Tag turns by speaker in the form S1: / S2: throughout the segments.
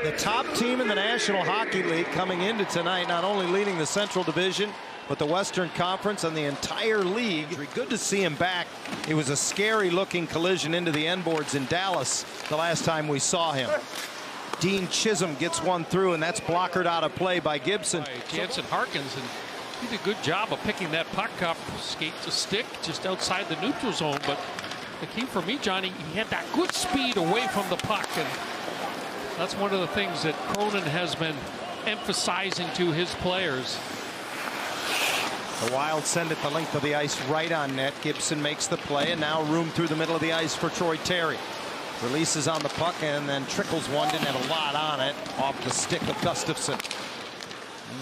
S1: The top team in the National Hockey League coming into tonight, not only leading the Central Division, but the Western Conference and the entire league. Good to see him back. It was a scary-looking collision into the end boards in Dallas the last time we saw him. Dean Chisholm gets one through, and that's blockered out of play by Gibson.
S2: Jansen Harkins, and he did a good job of picking that puck up, skate to stick just outside the neutral zone. But the key for me, Johnny, he had that good speed away from the puck, and that's one of the things that Cronin has been emphasizing to his players.
S1: The Wild send it the length of the ice right on net. Gibson makes the play, and now room through the middle of the ice for Troy Terry. Releases on the puck and then trickles one. Didn't have a lot on it. Off the stick of Gustafsson.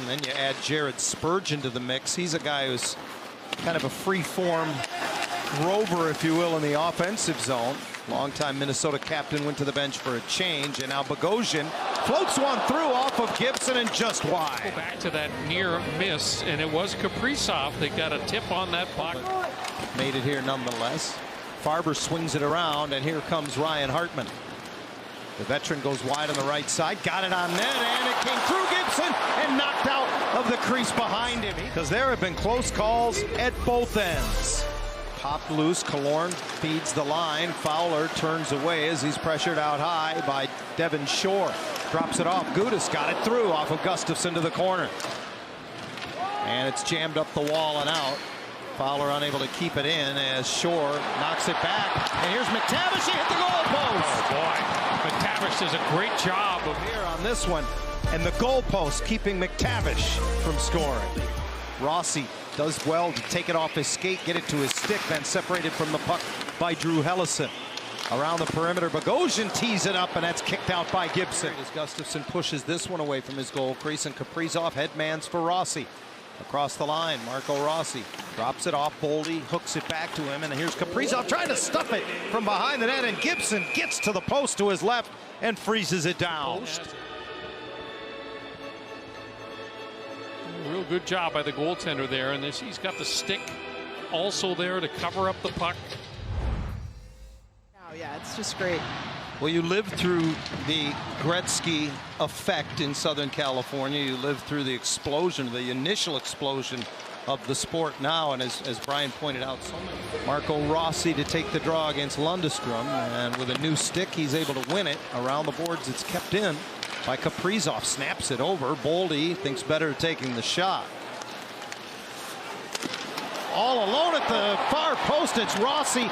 S1: And then you add Jared Spurgeon to the mix. He's a guy who's kind of a free-form rover, if you will, in the offensive zone. Longtime Minnesota captain went to the bench for a change, and now Bogosian floats one through off of Gibson and just wide.
S2: Go back to that near miss, and it was Kaprizov that got a tip on that puck.
S1: Made it here nonetheless. Farber swings it around, and here comes Ryan Hartman. The veteran goes wide on the right side, got it on net, and it came through Gibson and knocked out of the crease behind him. Because there have been close calls at both ends. Popped loose, Killorn feeds the line. Fowler turns away as he's pressured out high by Devin Shore. Drops it off. Gudas got it through off of Gustafsson to the corner. And it's jammed up the wall and out. Fowler unable to keep it in as Shore knocks it back. And here's McTavish. He hit the goal post.
S2: Oh, boy. McTavish does a great job of
S1: here on this one. And the goal post keeping McTavish from scoring. Rossi does well to take it off his skate, get it to his stick, then separated from the puck by Drew Hellison. Around the perimeter, Bogosian tees it up, and that's kicked out by Gibson. As Gustafsson pushes this one away from his goal crease, and Kaprizov headmans for Rossi. Across the line, Marco Rossi drops it off. Boldy hooks it back to him, and here's Kaprizov trying to stuff it from behind the net, and Gibson gets to the post to his left and freezes it down.
S2: Real good job by the goaltender there, and he's got the stick also there to cover up the puck.
S3: Oh yeah, it's just great.
S1: Well, you lived through the Gretzky effect in Southern California. You lived through the explosion, the initial explosion of the sport now, and as Brian pointed out, Marco Rossi to take the draw against Lundestrom, and with a new stick, he's able to win it. Around the boards, it's kept in by Kaprizov, snaps it over. Boldy thinks better of taking the shot. All alone at the far post, it's Rossi.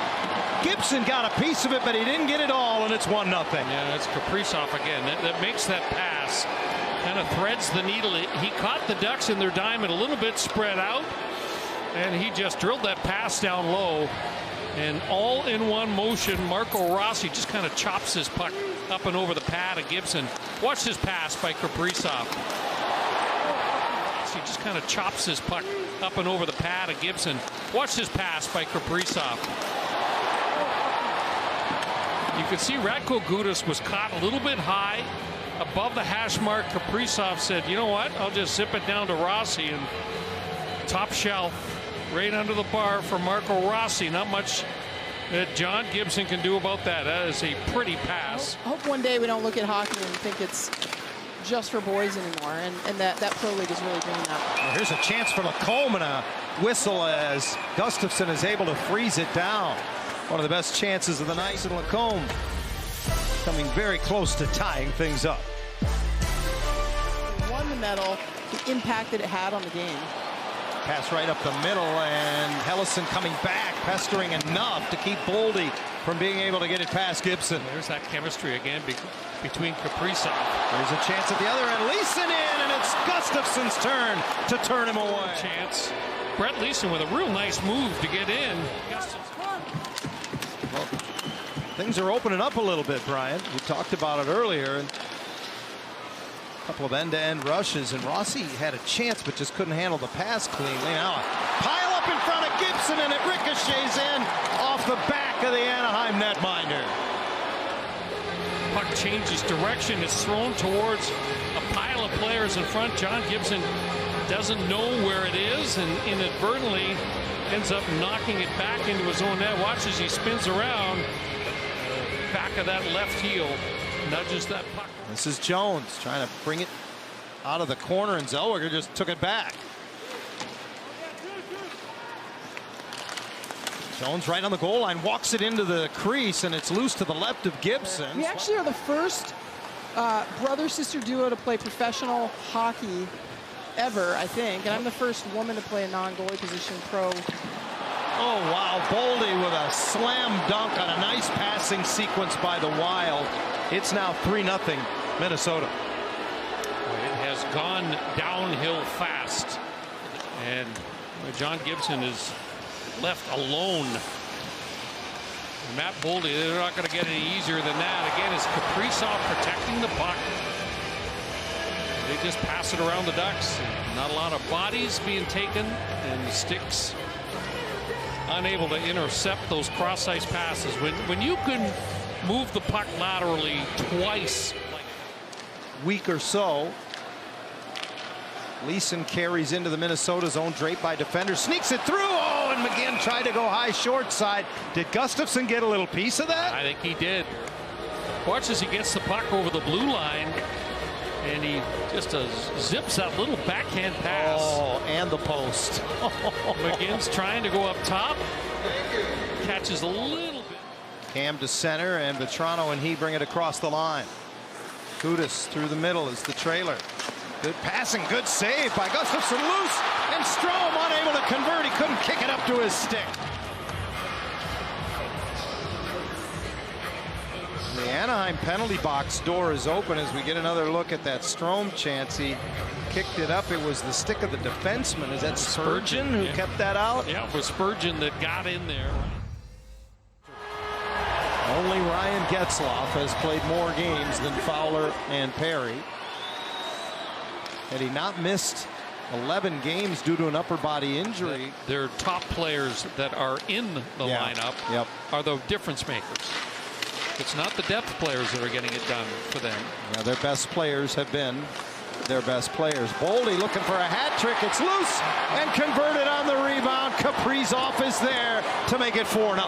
S1: Gibson got a piece of it, but he didn't get it all, and it's 1-0.
S2: Yeah, it's Kaprizov again that makes that pass. Kind of threads the needle. He caught the Ducks in their diamond a little bit spread out, and he just drilled that pass down low. And all in one motion, Marco Rossi just kind of chops his puck up and over the pad of Gibson. Watch this pass by Kaprizov. He just kind of chops his puck up and over the pad of Gibson. Watch this pass by Kaprizov. You can see Radko Gudas was caught a little bit high above the hash mark. Kaprizov said, you know what, I'll just zip it down to Rossi, and top shelf right under the bar for Marco Rossi. Not much that John Gibson can do about that. That is a pretty pass.
S3: I hope one day we don't look at hockey and think it's just for boys anymore, and that Pro League is really doing that.
S1: Well, here's a chance for Lacombe, and a whistle as Gustafsson is able to freeze it down. One of the best chances of the night, and Lacombe coming very close to tying things up.
S3: He won the medal, the impact that it had on the game.
S1: Pass right up the middle, and Hellison coming back, pestering enough to keep Boldy from being able to get it past Gibson.
S2: There's that chemistry again between Kaprizov.
S1: There's a chance at the other end. Leeson in, and it's Gustafsson's turn to turn him away.
S2: Chance. Brett Leeson with a real nice move to get in.
S1: Well, things are opening up a little bit, Brian. We talked about it earlier. And a couple of end-to-end rushes, and Rossi had a chance but just couldn't handle the pass cleanly. Now a pile up in front of Gibson, and it ricochets in off the back of the Anaheim netminder.
S2: Puck changes direction. It's thrown towards a pile of players in front. John Gibson doesn't know where it is, and inadvertently ends up knocking it back into his own net. Watch as he spins around back of that left heel. nudges that puck.
S1: This is Jones trying to bring it out of the corner, and Zellweger just took it back. Jones right on the goal line, walks it into the crease, and it's loose to the left of Gibson.
S3: We actually are the first brother-sister duo to play professional hockey ever, I think. And I'm the first woman to play a non-goalie position pro.
S1: Oh, wow. Boldy with a slam dunk on a nice passing sequence by the Wild. It's now 3-0 Minnesota.
S2: It has gone downhill fast. And John Gibson is left alone. Matt Boldy, they're not going to get any easier than that. Again, is Kaprizov protecting the puck. They just pass it around the Ducks. Not a lot of bodies being taken, and the sticks unable to intercept those cross-ice passes. When you can move the puck laterally twice.
S1: Week or so. Leeson carries into the Minnesota zone, draped by defenders, sneaks it through. Oh, and McGinn tried to go high short side. Did Gustafsson get a little piece of that?
S2: I think he did. Watch as he gets the puck over the blue line, and he just zips that little backhand pass.
S1: Oh, and the post.
S2: McGinn's trying to go up top. Catches a little bit.
S1: Cam to center, and Vetrano and he bring it across the line. Kudus through the middle is the trailer. Good passing, good save by Gustafsson, loose, and Strome unable to convert. He couldn't kick it up to his stick. The Anaheim penalty box door is open as we get another look at that Strome chance. He kicked it up. It was the stick of the defenseman. Is that Spurgeon who kept that out?
S2: Yeah, it was Spurgeon that got in there.
S1: Only Ryan Getzlaf has played more games than Fowler and Perry. Had he not missed 11 games due to an upper body injury.
S2: Their top players that are in the lineup are the difference makers. It's not the depth players that are getting it done for them.
S1: Yeah, their best players have been their best players. Boldy looking for a hat trick. It's loose and converted on the rebound. Kaprizov is there to make it 4-0.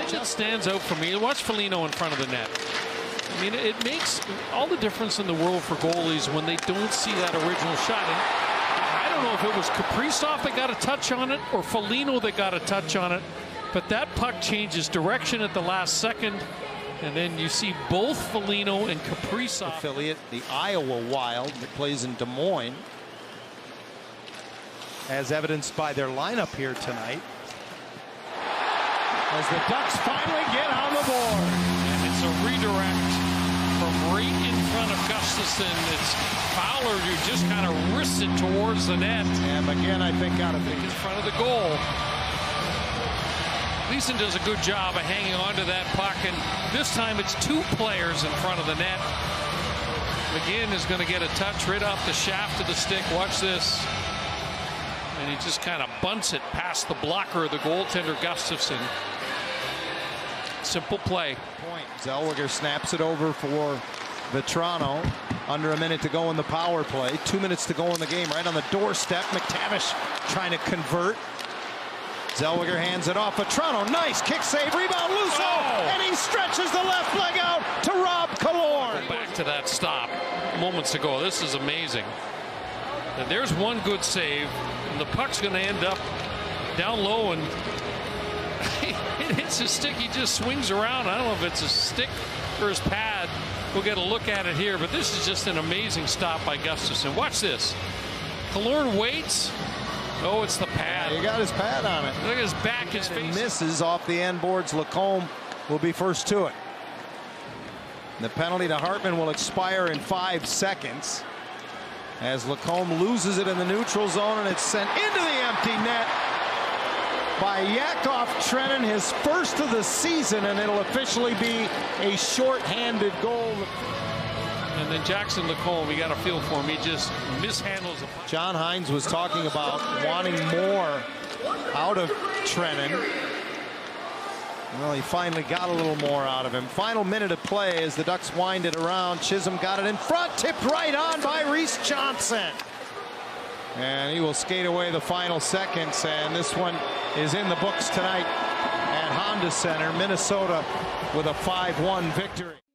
S2: It just stands out for me. Watch Foligno in front of the net. I mean, it makes all the difference in the world for goalies when they don't see that original shot. And I don't know if it was Kaprizov that got a touch on it or Foligno that got a touch on it, but that puck changes direction at the last second, and then you see both Foligno and Kaprizov.
S1: Affiliate, the Iowa Wild, that plays in Des Moines, as evidenced by their lineup here tonight. As the Ducks finally get on the board.
S2: And it's a redirect from right in front of Gustafsson. It's Fowler who just kind of wrists it towards the net.
S1: And again, I think out of
S2: in front of the goal. Leeson does a good job of hanging on to that puck, and this time it's two players in front of the net. McGinn is going to get a touch right off the shaft of the stick. Watch this. And he just kind of bunts it past the blocker of the goaltender, Gustafsson. Simple play.
S1: Point. Zellweger snaps it over for Vetrano. Under a minute to go in the power play. 2 minutes to go in the game. Right on the doorstep. McTavish trying to convert. Zellweger hands it off. Vetrano, nice kick save, rebound, loose, and he stretches the left leg out to Rob Killorn.
S2: Back to that stop moments ago. This is amazing. And there's one good save, and the puck's going to end up down low, and it hits his stick. He just swings around. I don't know if it's a stick or his pad. We'll get a look at it here, but this is just an amazing stop by Gustafsson. Watch this. Killorn waits. Oh, it's the pad.
S1: He got his pad on it.
S2: Look at his back, his face.
S1: Misses off the end boards. Lacombe will be first to it. The penalty to Hartman will expire in 5 seconds as Lacombe loses it in the neutral zone, and it's sent into the empty net by Yakov Trenin, his first of the season, and it'll officially be a short-handed goal.
S2: And then Jackson Lacombe, we got a feel for him. He just mishandles it.
S1: John Hines was talking about wanting more out of Trenin. Well, he finally got a little more out of him. Final minute of play as the Ducks wind it around. Chisholm got it in front, tipped right on by Reese Johnson. And he will skate away the final seconds, and this one is in the books tonight at Honda. on to center. Minnesota with a 5-1 victory.